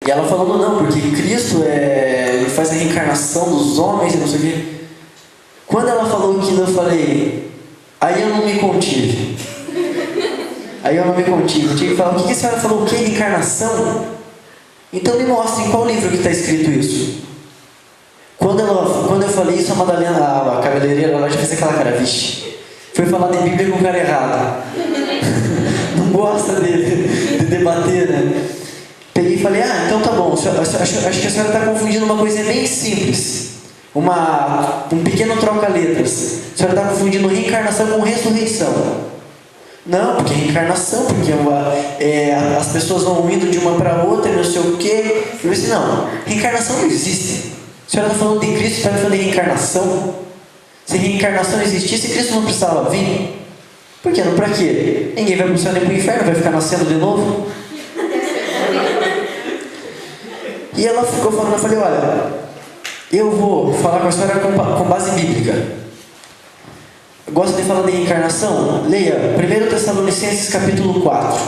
E ela falando, não, porque Cristo ele faz a reencarnação dos homens e não sei o quê. Quando ela falou aquilo, eu falei, aí eu não me contive. Eu tinha que falar, o que a senhora falou? O que? Reencarnação? Então me mostre em qual livro que está escrito isso. Quando eu falei isso, a Madalena, a cabeleireira, ela já fez aquela cara, vixe, foi falar de Bíblia com o cara errado. Não gosta de debater, né? Peguei e falei, então tá bom, acho que a senhora está confundindo uma coisa bem simples. Um pequeno troca-letras. A senhora está confundindo reencarnação com ressurreição. Não, porque reencarnação, porque as pessoas vão indo de uma para outra, não sei o quê. Eu disse, não, reencarnação não existe. A senhora está falando de Cristo, está falando de reencarnação. Se reencarnação existisse, Cristo não precisava vir. Por quê? Não para quê? Ninguém vai buscar nem para o inferno, vai ficar nascendo de novo. E ela ficou falando, eu falei, olha, eu vou falar com a senhora com base bíblica. Gosta de falar de reencarnação? Leia 1 Tessalonicenses capítulo 4.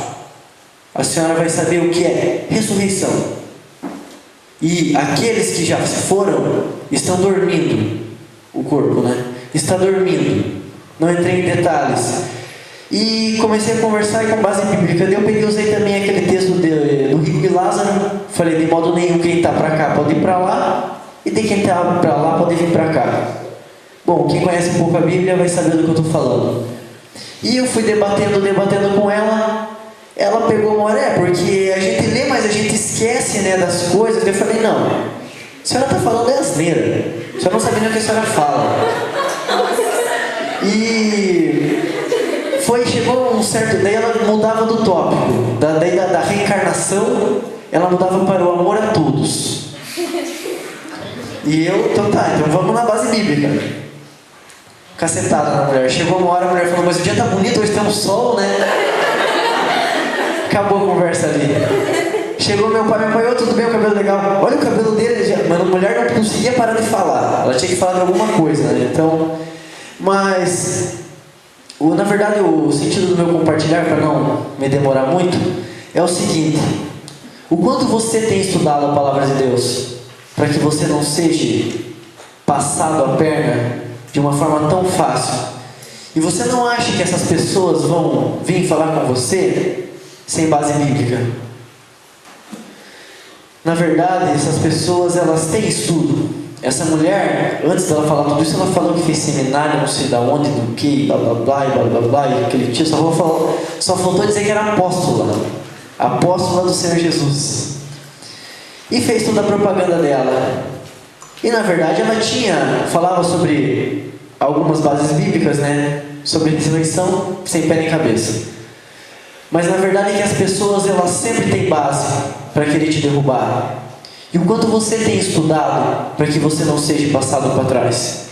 A senhora vai saber o que é ressurreição. E aqueles que já foram estão dormindo. O corpo, né? Está dormindo. Não entrei em detalhes. E comecei a conversar com base bíblica. Eu peguei e usei também aquele texto do rico e Lázaro. Falei, de modo nenhum, quem está para cá pode ir para lá. E de quem está para lá pode vir para cá. Bom, quem conhece um pouco a Bíblia vai saber do que eu estou falando. E eu fui debatendo com ela. Ela pegou uma hora, porque a gente lê, mas a gente esquece, né, das coisas. Eu falei, não, a senhora está falando asneira. A senhora não sabe nem o que a senhora fala. E chegou um certo, daí ela mudava do tópico. Da reencarnação, ela mudava para o amor a todos. E então vamos na base bíblica. Cacetada na mulher. Chegou uma hora, a mulher falou, mas o dia tá bonito, hoje tem um sol, né? Acabou a conversa ali. Chegou meu pai, tudo bem, o cabelo legal? Olha o cabelo dele, mas a mulher não conseguia parar de falar. Ela tinha que falar de alguma coisa, né? Então, mas, na verdade, o sentido do meu compartilhar, para não me demorar muito, é o seguinte: o quanto você tem estudado a palavra de Deus, para que você não seja passado a perna de uma forma tão fácil. E você não acha que essas pessoas vão vir falar com você sem base bíblica? Na verdade, essas pessoas, elas têm estudo. Essa mulher, antes dela falar tudo isso, ela falou que fez seminário, não sei da onde, do que, blá blá blá, blá blá blá, e aquele tio só faltou dizer que era apóstola do Senhor Jesus. E fez toda a propaganda dela. E na verdade ela falava sobre algumas bases bíblicas, né? Sobre ressurreição sem pé nem cabeça. Mas na verdade é que as pessoas, elas sempre têm base para querer te derrubar. E o quanto você tem estudado para que você não seja passado para trás,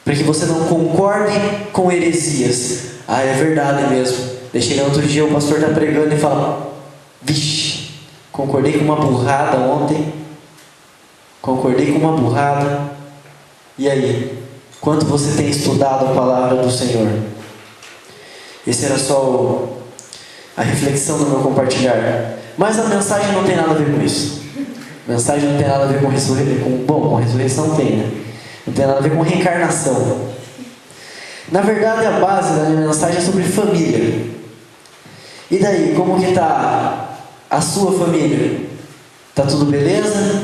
para que você não concorde com heresias. É verdade mesmo. Daí chega outro dia, o pastor está pregando e fala, vixe, concordei com uma burrada ontem. E aí? Quanto você tem estudado a palavra do Senhor? Esse era só a reflexão do meu compartilhar. Mas a mensagem não tem nada a ver com isso. A mensagem não tem nada a ver com ressurreição. Com ressurreição tem, né? Não tem nada a ver com reencarnação. Na verdade, a base da minha mensagem é sobre família. E daí, como que está a sua família? Está tudo beleza?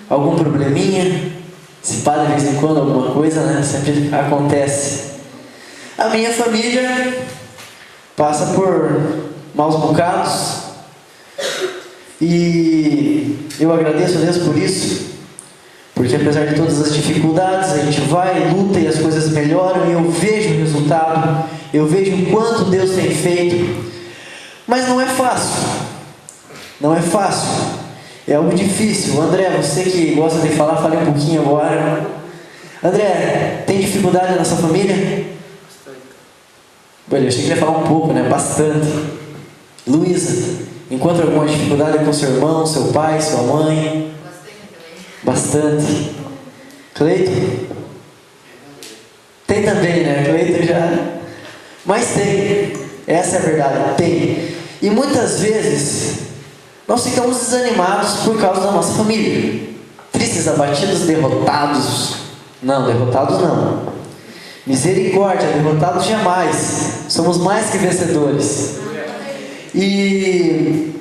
Algum probleminha? Se pá de vez em quando alguma coisa, né? Sempre acontece. A minha família passa por maus bocados. E eu agradeço a Deus por isso. Porque apesar de todas as dificuldades, a gente vai, luta e as coisas melhoram. E eu vejo o resultado. Eu vejo o quanto Deus tem feito. Mas não é fácil. Não é fácil. É algo difícil. André, você que gosta de falar, fale um pouquinho agora. André, tem dificuldade na sua família? Bastante. Eu achei que ele ia falar um pouco, né? Bastante. Luísa, encontra alguma dificuldade com seu irmão, seu pai, sua mãe? Bastante. Cleiton? Tem também, né? Cleiton já... Mas tem. Essa é a verdade. Tem. E muitas vezes... nós ficamos desanimados por causa da nossa família. Tristes, abatidos, derrotados. Não, derrotados não. Misericórdia, derrotados jamais. Somos mais que vencedores. E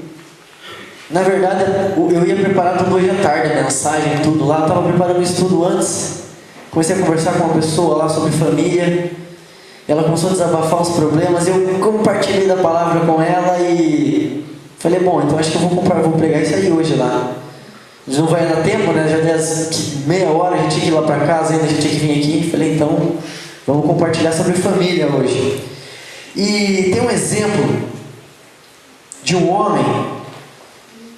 na verdade eu ia preparado hoje à tarde a mensagem, tudo lá. Estava preparando o estudo antes. Comecei a conversar com uma pessoa lá sobre família. Ela começou a desabafar uns problemas. Eu compartilhei da palavra com ela e falei, bom, então acho que eu vou pregar isso aí hoje lá. Não vai dar tempo, né? Já deu meia hora, a gente tinha que ir lá para casa, ainda a gente tinha que vir aqui. Falei, então vamos compartilhar sobre família hoje. E tem um exemplo de um homem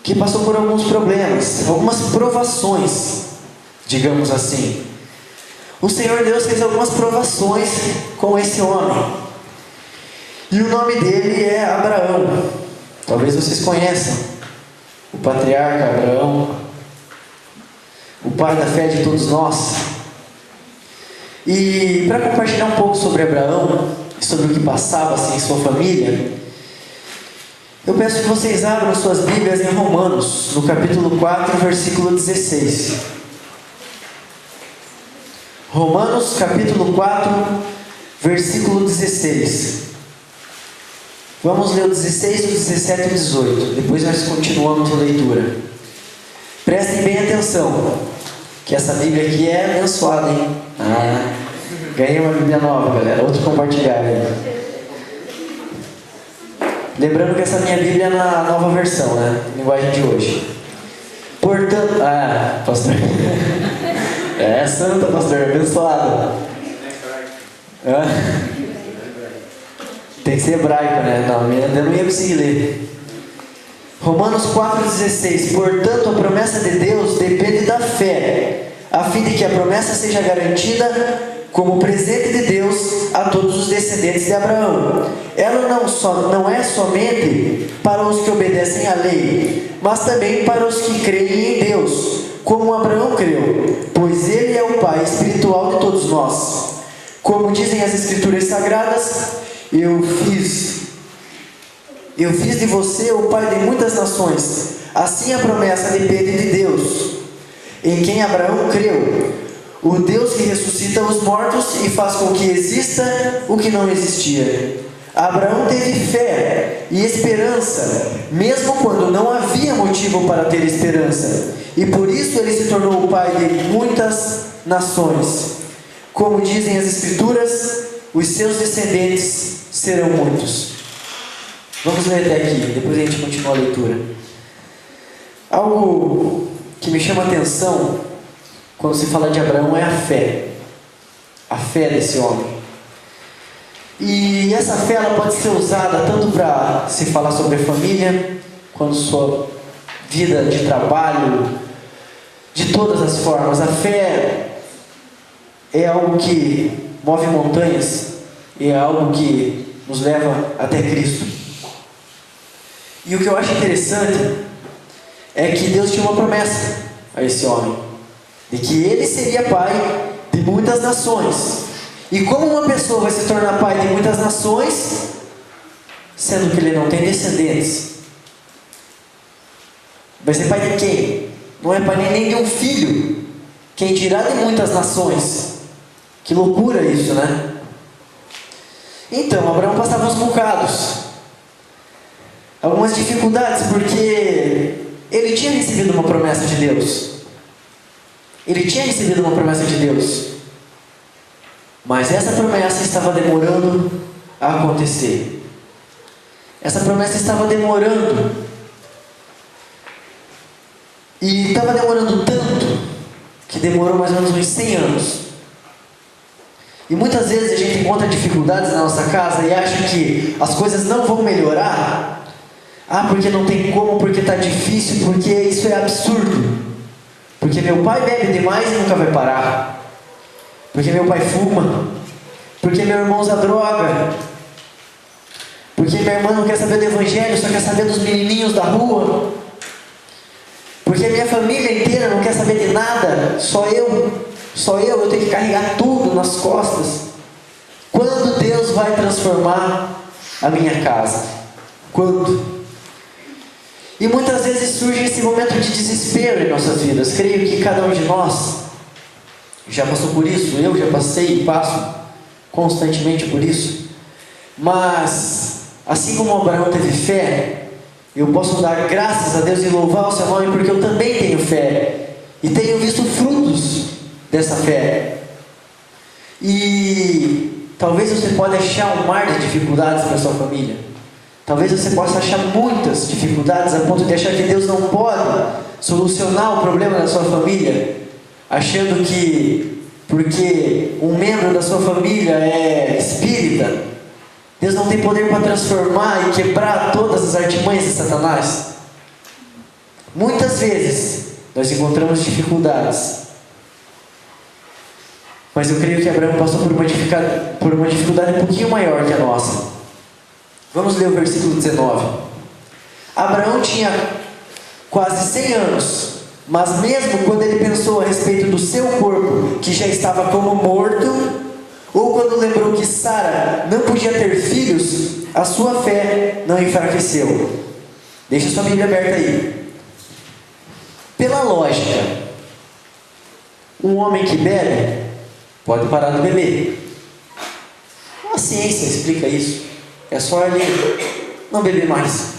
que passou por alguns problemas, algumas provações, digamos assim. O Senhor Deus fez algumas provações com esse homem. E o nome dele é Abraão. Talvez vocês conheçam o patriarca Abraão, o pai da fé de todos nós. E para compartilhar um pouco sobre Abraão, sobre o que passava assim, em sua família, eu peço que vocês abram suas Bíblias em Romanos, no capítulo 4, versículo 16. Romanos, capítulo 4, versículo 16. Vamos ler o 16, o 17 e o 18. Depois nós continuamos a leitura. Prestem bem atenção, que essa Bíblia aqui é abençoada, hein? Ganhei uma Bíblia nova, galera. Outro compartilhar aí. Lembrando que essa minha Bíblia é na nova versão, né? Linguagem de hoje. Portanto... pastor. É santa, pastor. Abençoada. Tem que ser hebraico, né? Não, eu não ia conseguir ler. Romanos 4,16. Portanto, a promessa de Deus depende da fé, a fim de que a promessa seja garantida como presente de Deus a todos os descendentes de Abraão. Ela não é somente para os que obedecem à lei, mas também para os que creem em Deus, como Abraão creu, pois ele é o pai espiritual de todos nós. Como dizem as Escrituras Sagradas, eu fiz de você o pai de muitas nações. Assim a promessa depende de Deus, em quem Abraão creu, o Deus que ressuscita os mortos e faz com que exista o que não existia. Abraão teve fé e esperança, mesmo quando não havia motivo para ter esperança, e por isso ele se tornou o pai de muitas nações. Como dizem as Escrituras, os seus descendentes serão muitos. Vamos ler até aqui, depois a gente continua a leitura. Algo que me chama a atenção quando se fala de Abraão é a fé. A fé desse homem. E essa fé ela pode ser usada tanto para se falar sobre a família, quanto sua vida de trabalho, de todas as formas. A fé é algo que move montanhas, e é algo que nos leva até Cristo. E o que eu acho interessante é que Deus tinha uma promessa a esse homem, de que ele seria pai de muitas nações. E como uma pessoa vai se tornar pai de muitas nações, sendo que ele não tem descendentes? Vai ser pai de quem? Não é pai nem de um filho, quem dirá de muitas nações? Que loucura isso, né? Então, Abraão passava uns bocados, algumas dificuldades, porque ele tinha recebido uma promessa de Deus. Ele tinha recebido uma promessa de Deus, mas essa promessa estava demorando a acontecer. Essa promessa estava demorando, e estava demorando tanto que demorou mais ou menos uns 100 anos. E muitas vezes a gente encontra dificuldades na nossa casa e acha que as coisas não vão melhorar. Porque não tem como, porque está difícil, porque isso é absurdo. Porque meu pai bebe demais e nunca vai parar. Porque meu pai fuma. Porque meu irmão usa droga. Porque minha irmã não quer saber do evangelho, só quer saber dos menininhos da rua. Porque minha família inteira não quer saber de nada, só eu tenho que carregar tudo nas costas. Quando Deus vai transformar a minha casa? Quando? E muitas vezes surge esse momento de desespero em nossas vidas. Creio que cada um de nós já passou por isso. Eu já passei e passo constantemente por isso. Mas, assim como Abraão teve fé, eu posso dar graças a Deus e louvar o seu nome, porque eu também tenho fé. E tenho visto frutos dessa fé. E talvez você pode achar um mar de dificuldades para a sua família. Talvez você possa achar muitas dificuldades a ponto de achar que Deus não pode solucionar o problema da sua família, achando que porque um membro da sua família é espírita, Deus não tem poder para transformar e quebrar todas as artimanhas de Satanás. Muitas vezes nós encontramos dificuldades, mas eu creio que Abraão passou por uma dificuldade um pouquinho maior que a nossa. Vamos ler o versículo 19. Abraão tinha quase 100 anos, mas mesmo quando ele pensou a respeito do seu corpo, que já estava como morto, ou quando lembrou que Sara não podia ter filhos, a sua fé não enfraqueceu. Deixa sua Bíblia aberta aí. Pela lógica, um homem que bebe pode parar de beber. A ciência explica isso. É só ele não beber mais.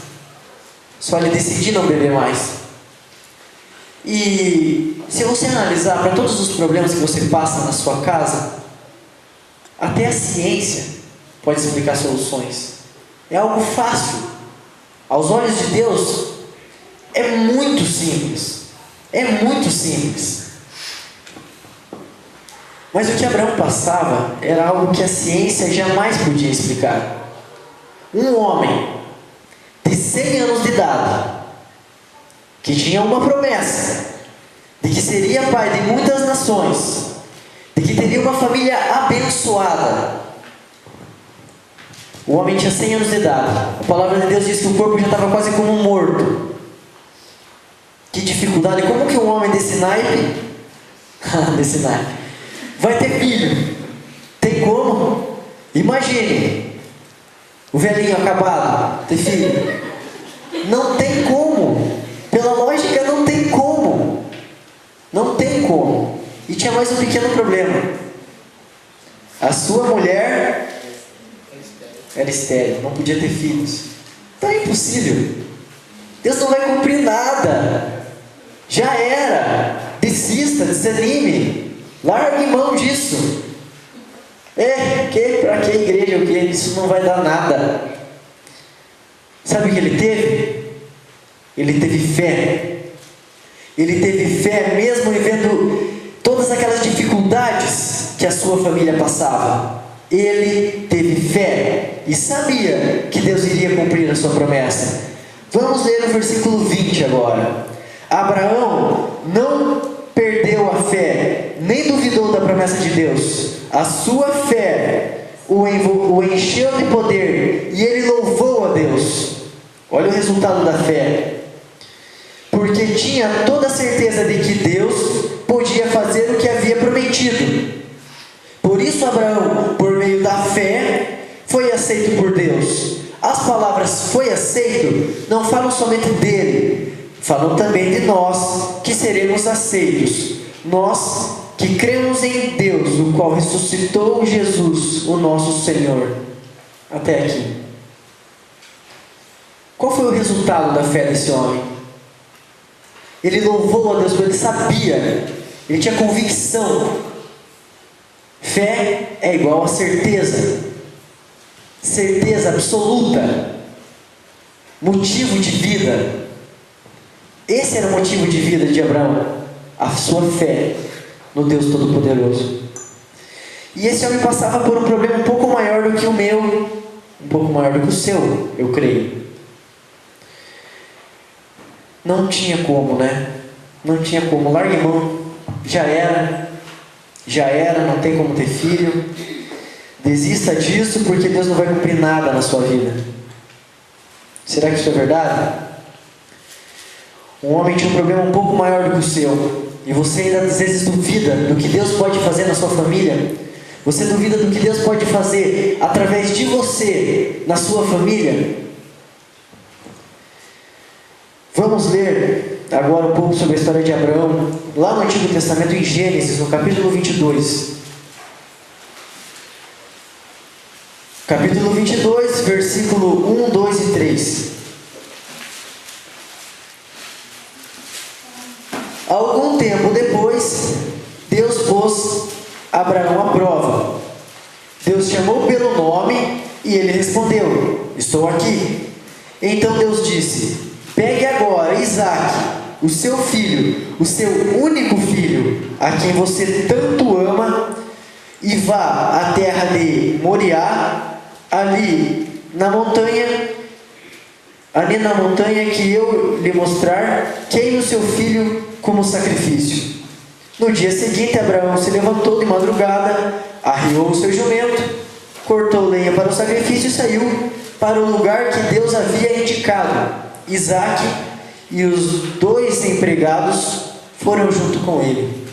Só ele decidir não beber mais. E se você analisar para todos os problemas que você passa na sua casa, até a ciência pode explicar soluções. É algo fácil. Aos olhos de Deus, é muito simples. É muito simples. Mas o que Abraão passava era algo que a ciência jamais podia explicar. Um homem de 100 anos de idade, que tinha uma promessa de que seria pai de muitas nações, de que teria uma família abençoada. O homem tinha 100 anos de idade. A palavra de Deus diz que o corpo já estava quase como morto. Que dificuldade! Como que um homem desse naipe vai ter filho? Tem como? Imagine o velhinho acabado ter filho. Não tem como. Pela lógica, não tem como. Não tem como. E tinha mais um pequeno problema. A sua mulher era estéril, não podia ter filhos. Então é impossível. Deus não vai cumprir nada. Já era. Desista, desanime. Largue mão disso. Para que igreja? O que? Isso não vai dar nada. Sabe o que ele teve? Ele teve fé. Ele teve fé mesmo vendo todas aquelas dificuldades que a sua família passava. Ele teve fé e sabia que Deus iria cumprir a sua promessa. Vamos ler o versículo 20 agora. Abraão não perdeu a fé, nem duvidou da promessa de Deus. A sua fé o encheu de poder e ele louvou a Deus. Olha o resultado da fé. Porque tinha toda a certeza de que Deus podia fazer o que havia prometido. Por isso Abraão, por meio da fé, foi aceito por Deus. As palavras "foi aceito" não falam somente dele, falam também de nós que seremos aceitos. Nós que cremos em Deus, o qual ressuscitou Jesus, o nosso Senhor. Até aqui. Qual foi o resultado da fé desse homem? Ele louvou a Deus, porque ele sabia, ele tinha convicção. Fé é igual a certeza. Certeza absoluta. Motivo de vida. Esse era o motivo de vida de Abraão. A sua fé no Deus Todo-Poderoso. E esse homem passava por um problema um pouco maior do que o meu, um pouco maior do que o seu, eu creio. Não tinha como, né? Não tinha como. Largue mão. Já era, não tem como ter filho. Desista disso, porque Deus não vai cumprir nada na sua vida. Será que isso é verdade? Um homem tinha um problema um pouco maior do que o seu, e você ainda às vezes duvida do que Deus pode fazer na sua família. Você duvida do que Deus pode fazer através de você na sua família. Vamos ler agora um pouco sobre a história de Abraão, lá no Antigo Testamento, em Gênesis, no capítulo 22. Capítulo 22, versículo 1, 2 e 3. Algum tempo depois, Deus pôs Abraão à prova. Deus chamou pelo nome e ele respondeu: estou aqui. Então Deus disse: pegue agora Isaque, o seu filho, o seu único filho, a quem você tanto ama, e vá à terra de Moriá, ali na montanha que eu lhe mostrar, queime o seu filho como sacrifício. No dia seguinte, Abraão se levantou de madrugada, arriou o seu jumento, cortou lenha para o sacrifício e saiu para o lugar que Deus havia indicado. Isaque e os 2 empregados foram junto com ele.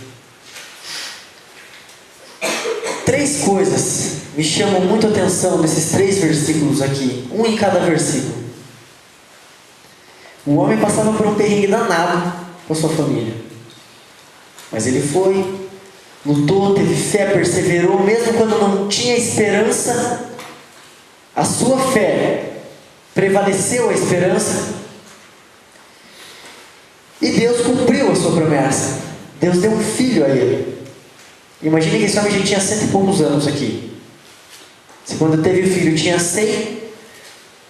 3 coisas me chamam muito a atenção nesses 3 versículos aqui, um em cada versículo. O homem passava por um perrengue danado com a sua família, mas ele foi, lutou, teve fé, perseverou, mesmo quando não tinha esperança. A sua fé prevaleceu a esperança, e Deus cumpriu a sua promessa. Deus deu um filho a ele. Imagine que esse homem já tinha 100 e poucos anos aqui. Se quando teve o filho tinha 100,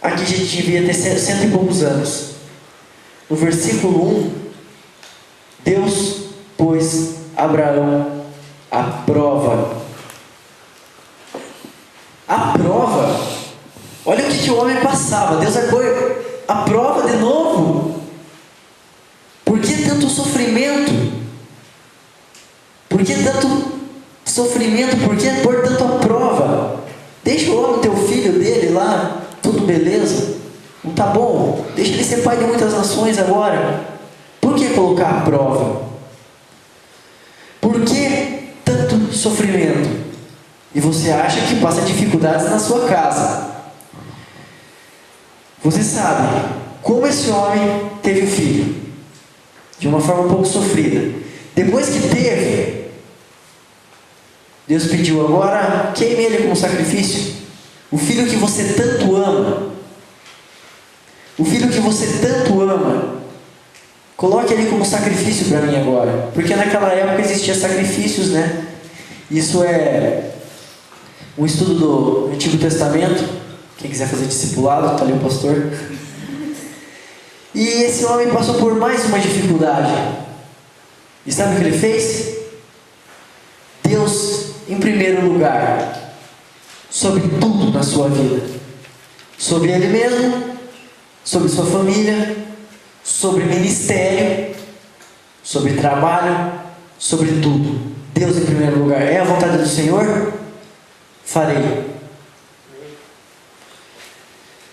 aqui já devia ter 100 e poucos anos. No versículo 1, Deus pôs Abraão à prova. A prova. Olha o que o homem passava. Deus vai pôr a prova de novo. Por que tanto sofrimento? Por que tanto sofrimento? Por que pôr tanto a prova? Deixa o homem ter o filho dele lá, tudo beleza. Não tá bom? Deixa ele ser pai de muitas nações agora. Por que colocar a prova? Por que tanto sofrimento? E você acha que passa dificuldades na sua casa. Você sabe como esse homem teve o filho. De uma forma um pouco sofrida. Depois que teve, Deus pediu: agora queime ele como sacrifício. O filho que você tanto ama. O filho que você tanto ama. Coloque ele como sacrifício para mim agora. Porque naquela época existiam sacrifícios, né? Isso é um estudo do Antigo Testamento. Quem quiser fazer discipulado, está ali o pastor. E esse homem passou por mais uma dificuldade. E sabe o que ele fez? Deus, em primeiro lugar, sobre tudo na sua vida. Sobre ele mesmo, sobre sua família, sobre ministério, sobre trabalho, sobre tudo. Deus em primeiro lugar. É a vontade do Senhor? Farei.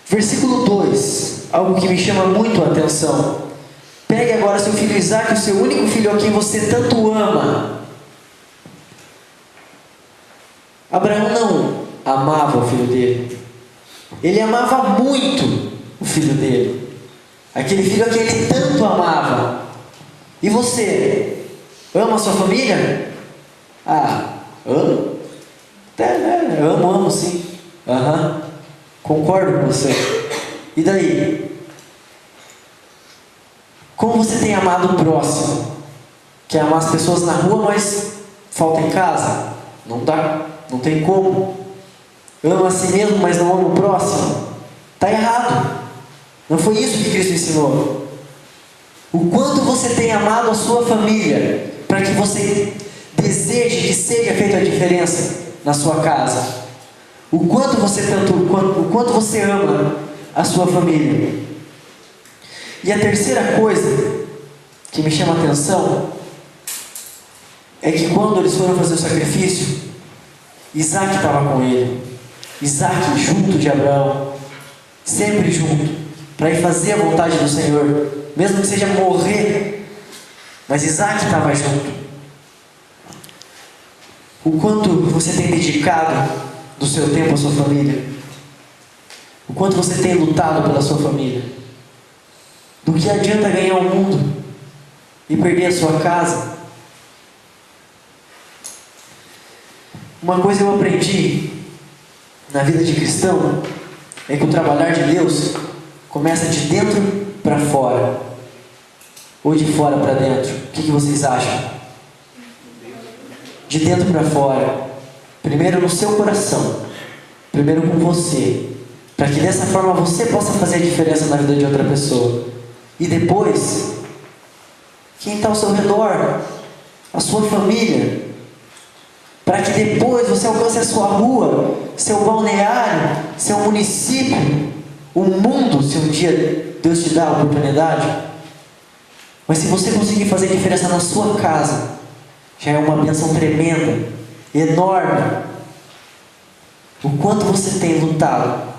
Versículo 2, algo que me chama muito a atenção. Pegue agora seu filho Isaque, o seu único filho a quem você tanto ama. Abraão não amava o filho dele. Ele amava muito o filho dele. Aquele filho a quem ele tanto amava. E você? Ama a sua família? Amo. Amo sim. Concordo com você. E daí? Como você tem amado o próximo? Quer amar as pessoas na rua, mas falta em casa? Não dá, não tem como. Ama a si mesmo, mas não ama o próximo? Está errado. Não foi isso que Cristo ensinou. O quanto você tem amado a sua família, para que você deseje que seja feita a diferença na sua casa. O quanto você ama a sua família. E a terceira coisa que me chama a atenção é que quando eles foram fazer o sacrifício, Isaque estava com ele. Isaque junto de Abraão, sempre junto, para ir fazer a vontade do Senhor, mesmo que seja morrer, mas Isaque estava junto. O quanto você tem dedicado do seu tempo à sua família? O quanto você tem lutado pela sua família? Do que adianta ganhar o mundo e perder a sua casa? Uma coisa eu aprendi na vida de cristão é que o trabalhar de Deus começa de dentro para fora, ou de fora para dentro. O que vocês acham? De dentro para fora. Primeiro no seu coração, primeiro com você, para que dessa forma você possa fazer a diferença na vida de outra pessoa. E depois, quem está ao seu redor, a sua família, para que depois você alcance a sua rua, seu balneário, seu município, o mundo, se um dia Deus te dá a oportunidade. Mas se você conseguir fazer diferença na sua casa, já é uma bênção tremenda, enorme. O quanto você tem lutado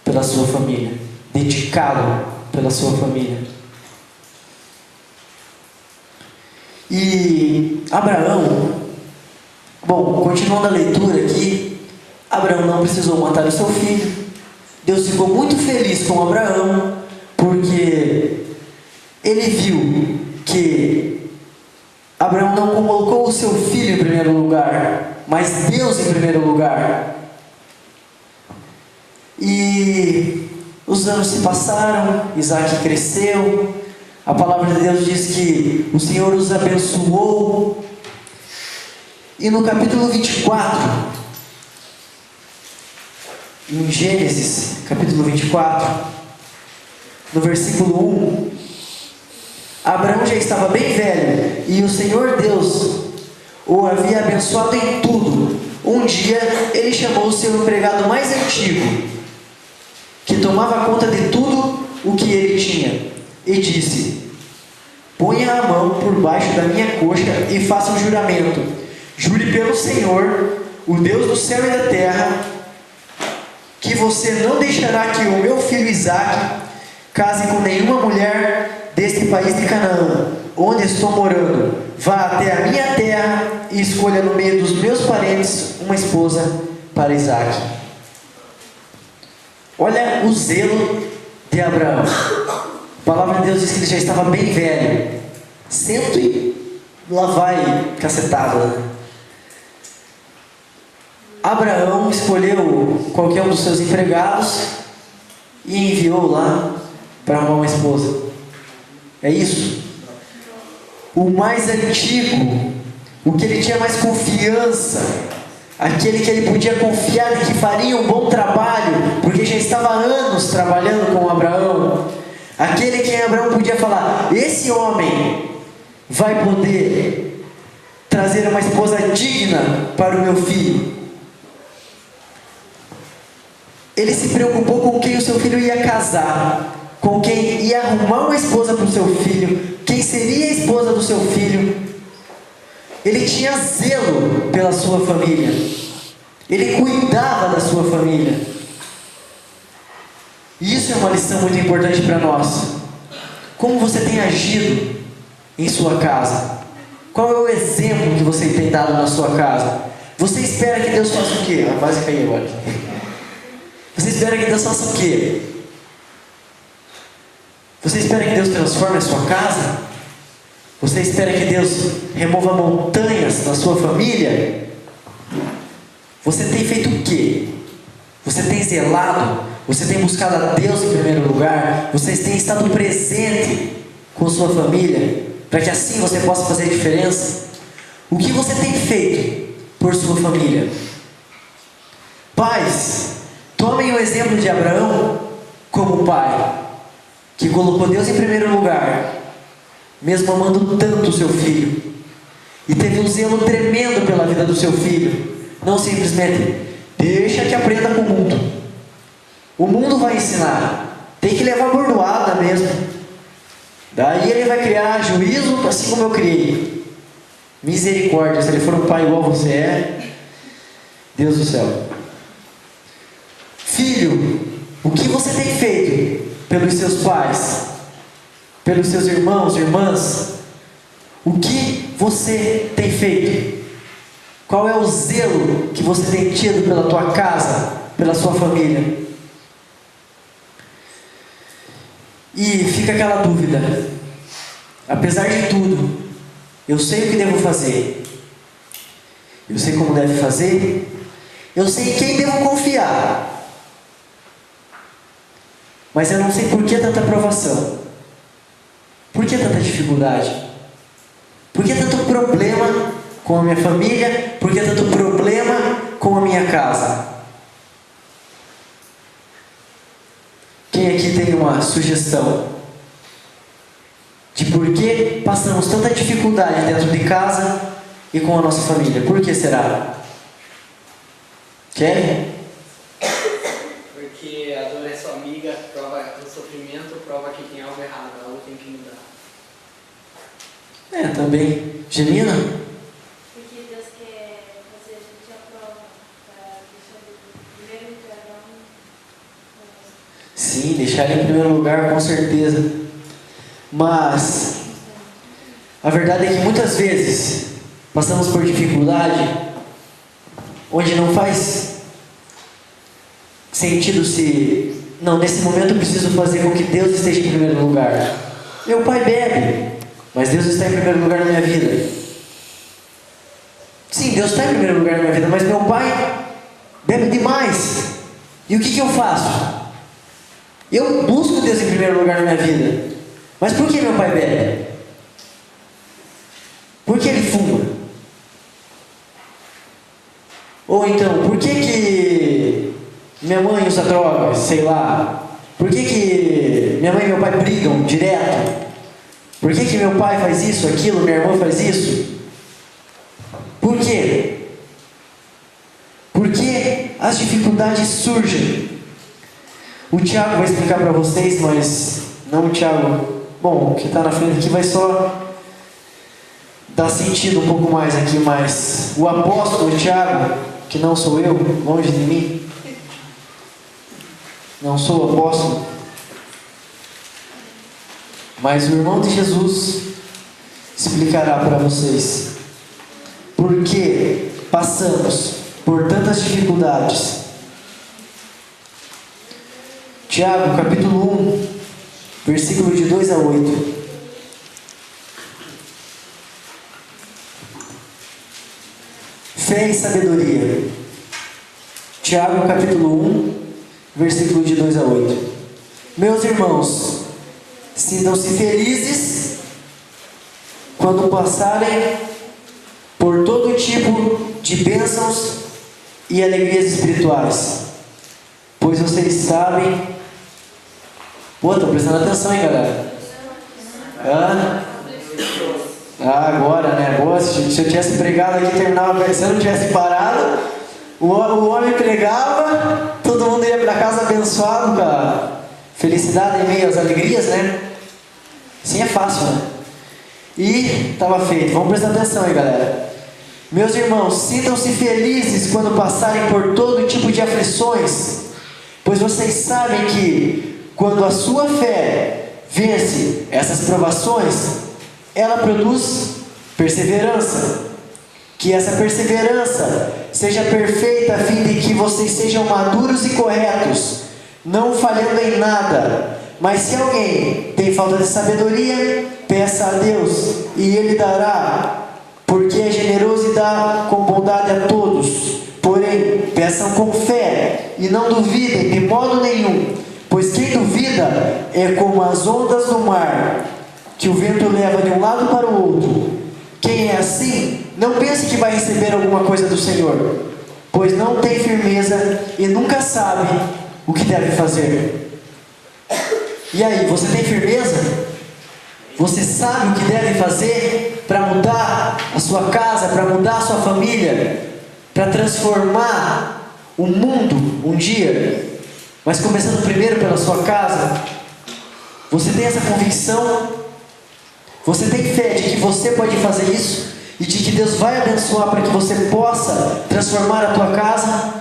pela sua família, dedicado pela sua família. E Abraão, bom, continuando a leitura aqui, Abraão não precisou matar o seu filho. Deus ficou muito feliz com Abraão, porque ele viu que Abraão não colocou o seu filho em primeiro lugar, mas Deus em primeiro lugar. E os anos se passaram, Isaac cresceu. A palavra de Deus diz que o Senhor os abençoou. E no capítulo 24, em Gênesis, capítulo 24, no versículo 1, Abraão já estava bem velho, e o Senhor Deus o havia abençoado em tudo. Um dia ele chamou o seu empregado mais antigo, que tomava conta de tudo o que ele tinha, e disse: ponha a mão por baixo da minha coxa e faça um juramento. Jure pelo Senhor, o Deus do céu e da terra, que você não deixará que o meu filho Isaque case com nenhuma mulher deste país de Canaã, onde estou morando. Vá até a minha terra e escolha no meio dos meus parentes uma esposa para Isaque. Olha o zelo de Abraão. A palavra de Deus diz que ele já estava bem velho. Cento e lá vai cacetada. Abraão escolheu qualquer um dos seus empregados e enviou lá para arrumar uma esposa. É isso? O mais antigo, o que ele tinha mais confiança, aquele que ele podia confiar de que faria um bom trabalho, porque já estava há anos trabalhando com Abraão, aquele que Abraão podia falar: esse homem vai poder trazer uma esposa digna para o meu filho. Ele se preocupou com quem o seu filho ia casar, com quem ia arrumar uma esposa para o seu filho, quem seria a esposa do seu filho. Ele tinha zelo pela sua família, ele cuidava da sua família. E isso é uma lição muito importante para nós. Como você tem agido em sua casa? Qual é o exemplo que você tem dado na sua casa? Você espera que Deus faça o quê? A base caiu agora. Você espera que Deus faça o quê? Você espera que Deus transforme a sua casa? Você espera que Deus remova montanhas da sua família? Você tem feito o quê? Você tem zelado? Você tem buscado a Deus em primeiro lugar? Você tem estado presente com sua família, para que assim você possa fazer a diferença? O que você tem feito por sua família? Pais, tomem o exemplo de Abraão como pai, que colocou Deus em primeiro lugar, mesmo amando tanto o seu filho, e teve um zelo tremendo pela vida do seu filho. Não simplesmente deixa que aprenda com o mundo. O mundo vai ensinar, tem que levar bordoada mesmo. Daí ele vai criar juízo assim como eu criei. Misericórdia, se ele for um pai igual você é, Deus do céu. Filho, o que você tem feito pelos seus pais, pelos seus irmãos, irmãs? O que você tem feito? Qual é o zelo que você tem tido pela tua casa, pela sua família? E fica aquela dúvida. Apesar de tudo, eu sei o que devo fazer. Eu sei como deve fazer. Eu sei em quem devo confiar. Mas eu não sei por que tanta provação. Por que tanta dificuldade? Por que tanto problema com a minha família? Por que tanto problema com a minha casa? Quem aqui tem uma sugestão de por que passamos tanta dificuldade dentro de casa e com a nossa família? Por que será? Quer? Porque a dor é sua amiga, prova o sofrimento, prova que tem algo errado, algo tem que mudar. Também. Gemina? Porque Deus quer fazer a gente à prova, para deixar Ele em primeiro lugar, não. Sim, deixar Ele em primeiro lugar, com certeza. Mas a verdade é que muitas vezes passamos por dificuldade onde não faz sentido se... Não, nesse momento eu preciso fazer com que Deus esteja em primeiro lugar. Meu pai bebe, mas Deus está em primeiro lugar na minha vida. Sim, Deus está em primeiro lugar na minha vida, mas meu pai bebe demais. E o que eu faço? Eu busco Deus em primeiro lugar na minha vida. Mas por que meu pai bebe? Por que ele fuma? Ou então, por que minha mãe usa drogas, sei lá? Por que minha mãe e meu pai brigam direto? Por que meu pai faz isso, aquilo, minha irmã faz isso? Por quê? Porque as dificuldades surgem. O Tiago vai explicar para vocês, mas não o Tiago, bom, que está na frente aqui vai só dar sentido um pouco mais aqui, mas o apóstolo Tiago, que não sou eu, longe de mim, não sou o apóstolo, mas o irmão de Jesus explicará para vocês por que passamos por tantas dificuldades. Tiago, capítulo 1, versículo de 2 a 8. Fé e sabedoria. Tiago, capítulo 1, versículo de 2 a 8. Meus irmãos, sintam-se felizes quando passarem por todo tipo de bênçãos e alegrias espirituais, pois vocês sabem... Pô, tô prestando atenção, hein, galera? Agora, né? Boa, se eu tivesse pregado aqui, terminava, se eu não tivesse parado, o homem pregava, todo mundo ia para casa abençoado, cara. Felicidade em meio às alegrias, né? Sim, é fácil, né? E estava feito. Vamos prestar atenção aí, galera. Meus irmãos, sintam-se felizes quando passarem por todo tipo de aflições, pois vocês sabem que quando a sua fé vence essas provações, ela produz perseverança. Que essa perseverança seja perfeita, a fim de que vocês sejam maduros e corretos, não falhando em nada. Mas se alguém tem falta de sabedoria, peça a Deus, e Ele dará, porque é generoso e dá com bondade a todos. Porém, peçam com fé, e não duvidem de modo nenhum, pois quem duvida é como as ondas do mar, que o vento leva de um lado para o outro. Quem é assim, não pense que vai receber alguma coisa do Senhor, pois não tem firmeza e nunca sabe o que deve fazer. E aí, você tem firmeza? Você sabe o que deve fazer para mudar a sua casa, para mudar a sua família, para transformar o mundo um dia? Mas começando primeiro pela sua casa. Você tem essa convicção? Você tem fé de que você pode fazer isso? E de que Deus vai abençoar para que você possa transformar a tua casa?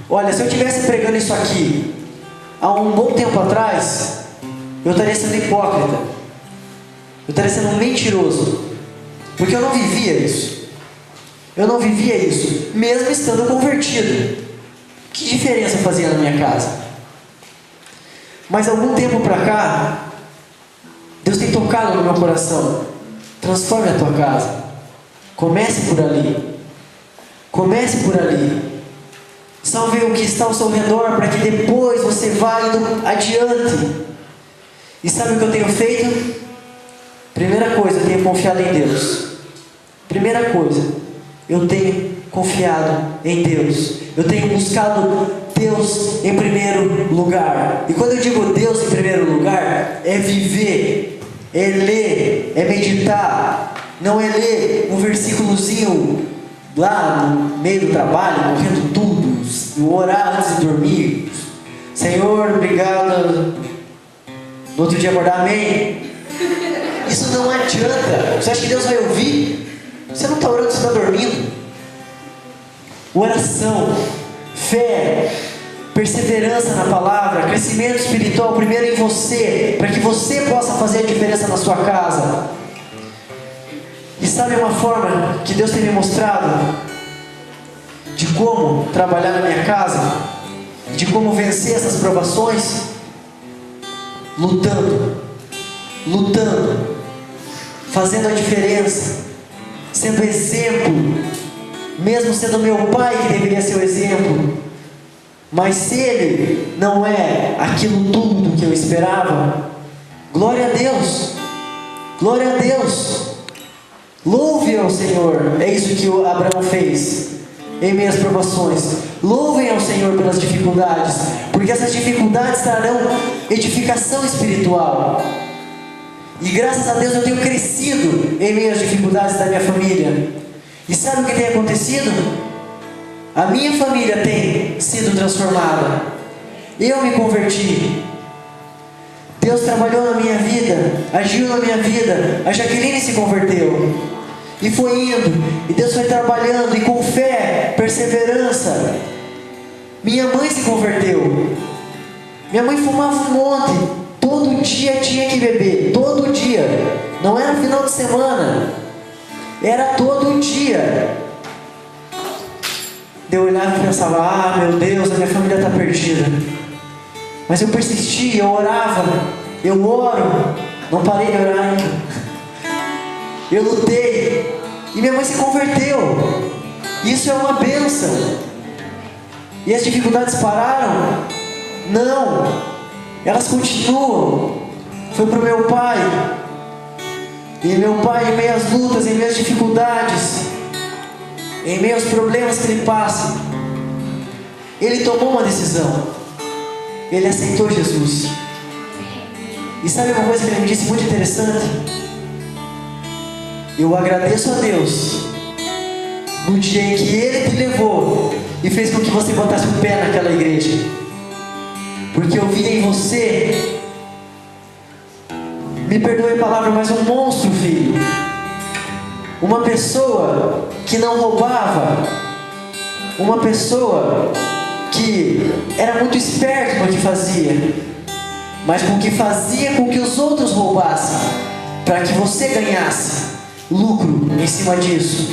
Olha, se eu estivesse pregando isso aqui há um bom tempo atrás, eu estaria sendo hipócrita. Eu estaria sendo mentiroso. Porque eu não vivia isso. Eu não vivia isso, mesmo estando convertido. Que diferença fazia na minha casa? Mas algum tempo para cá, tocado no meu coração. Transforme a tua casa. Comece por ali. Comece por ali. Salve o que está ao seu redor, para que depois você vá indo adiante. E sabe o que eu tenho feito? Primeira coisa, eu tenho confiado em Deus. Primeira coisa, eu tenho confiado em Deus. Eu tenho buscado Deus em primeiro lugar. E quando eu digo Deus em primeiro lugar, é viver, é ler, é meditar. Não é ler um versículozinho lá no meio do trabalho, correndo tudo, orar antes de dormir. Senhor, obrigado. No outro dia acordar, amém. Isso não adianta. Você acha que Deus vai ouvir? Você não está orando, você está dormindo. Oração, fé, perseverança na palavra, crescimento espiritual primeiro em você, para que você possa fazer a diferença na sua casa. E sabe uma forma que Deus tem me mostrado de como trabalhar na minha casa, de como vencer essas provações? Lutando, fazendo a diferença, sendo exemplo, mesmo sendo meu pai que deveria ser o exemplo. Mas se ele não é aquilo tudo que eu esperava, glória a Deus, glória a Deus. Louve ao Senhor. É isso que o Abraão fez em meio às provações. Louvem ao Senhor pelas dificuldades, porque essas dificuldades trarão edificação espiritual. E graças a Deus eu tenho crescido em meio às dificuldades da minha família. E sabe o que tem acontecido? A minha família tem sido transformada. Eu me converti. Deus trabalhou na minha vida, agiu na minha vida. A Jaqueline se converteu. E foi indo, e Deus foi trabalhando, e com fé, perseverança, minha mãe se converteu. Minha mãe fumava um monte, todo dia tinha que beber, todo dia. Não era final de semana, era todo dia. Eu olhava e pensava, ah, meu Deus, a minha família está perdida. Mas eu persisti, eu orava, eu oro, não parei de orar ainda. Eu lutei, e minha mãe se converteu. Isso é uma bênção. E as dificuldades pararam? Não, elas continuam. Foi para o meu pai. E meu pai, em meio às lutas, em meio às dificuldades, em meio aos problemas que ele passa, ele tomou uma decisão. Ele aceitou Jesus. E sabe uma coisa que ele me disse muito interessante? Eu agradeço a Deus no dia em que Ele te levou e fez com que você botasse o pé naquela igreja, porque eu vi em você, me perdoe a palavra, mas um monstro, filho. Uma pessoa que não roubava, uma pessoa que era muito esperto no que fazia, mas com que fazia com que os outros roubassem, para que você ganhasse lucro em cima disso.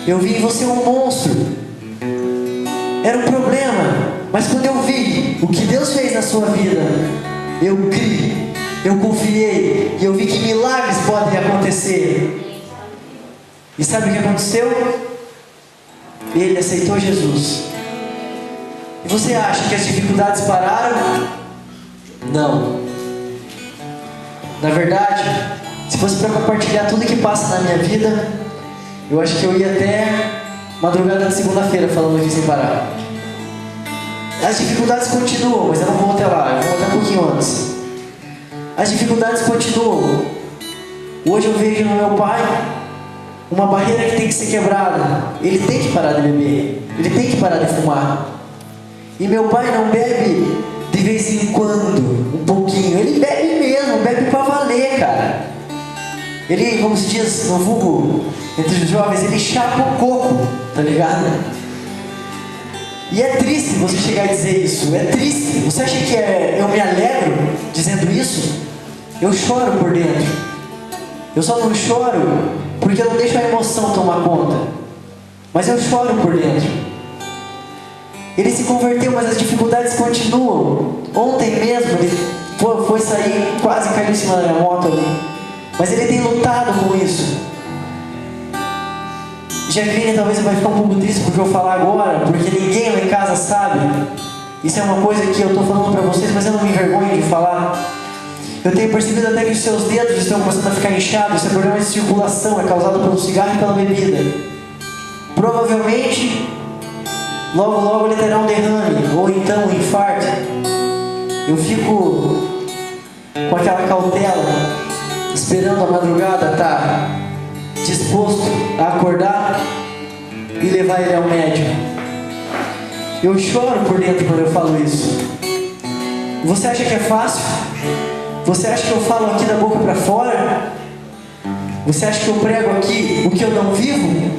Eu vi em você um monstro. Era um problema, mas quando eu vi o que Deus fez na sua vida, eu criei, eu confiei, e eu vi que milagres podem acontecer. E sabe o que aconteceu? Ele aceitou Jesus. E você acha que as dificuldades pararam? Não. Na verdade, se fosse para compartilhar tudo que passa na minha vida, eu acho que eu ia até madrugada de segunda-feira falando aqui sem parar. As dificuldades continuam, mas eu não vou até lá, eu vou até um pouquinho antes. As dificuldades continuam. Hoje eu vejo no meu pai uma barreira que tem que ser quebrada. Ele tem que parar de beber, ele tem que parar de fumar. E meu pai não bebe de vez em quando, um pouquinho. Ele bebe mesmo, bebe pra valer, cara. Ele, como se diz no vulgo, entre os jovens, ele chapa o coco, tá ligado? E é triste você chegar e dizer isso, é triste. Você acha que eu me alegro dizendo isso? Eu choro por dentro. Eu só não choro porque eu não deixo a emoção tomar conta, mas eu choro por dentro. Ele se converteu, mas as dificuldades continuam. Ontem mesmo ele foi sair, quase caiu em cima da minha moto ali. Mas ele tem lutado com isso. Jacqueline talvez vai ficar um pouco triste porque eu vou falar agora, porque ninguém lá em casa sabe. Isso é uma coisa que eu estou falando para vocês, mas eu não me envergonho de falar. Eu tenho percebido até que os seus dedos estão começando a ficar inchados. Isso é problema de circulação, é causado pelo cigarro e pela bebida. Provavelmente, logo logo ele terá um derrame, ou então um infarto. Eu fico com aquela cautela, esperando a madrugada estar disposto a acordar e levar ele ao médico. Eu choro por dentro quando eu falo isso. Você acha que é fácil? Você acha que eu falo aqui da boca para fora? Você acha que eu prego aqui o que eu não vivo?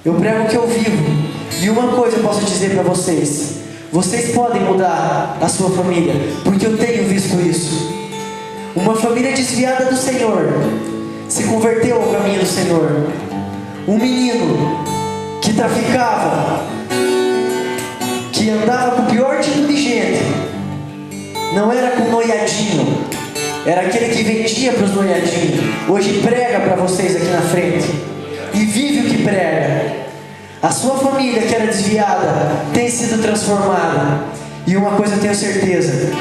Eu prego o que eu vivo. E uma coisa eu posso dizer para vocês: vocês podem mudar a sua família, porque eu tenho visto isso. Uma família desviada do Senhor se converteu ao caminho do Senhor. Um menino que traficava, que andava com o pior tipo de gente, não era com noiadinho, era aquele que vendia para os noiadinhos. Hoje prega para vocês aqui na frente e vive o que prega. A sua família que era desviada tem sido transformada. E uma coisa eu tenho certeza: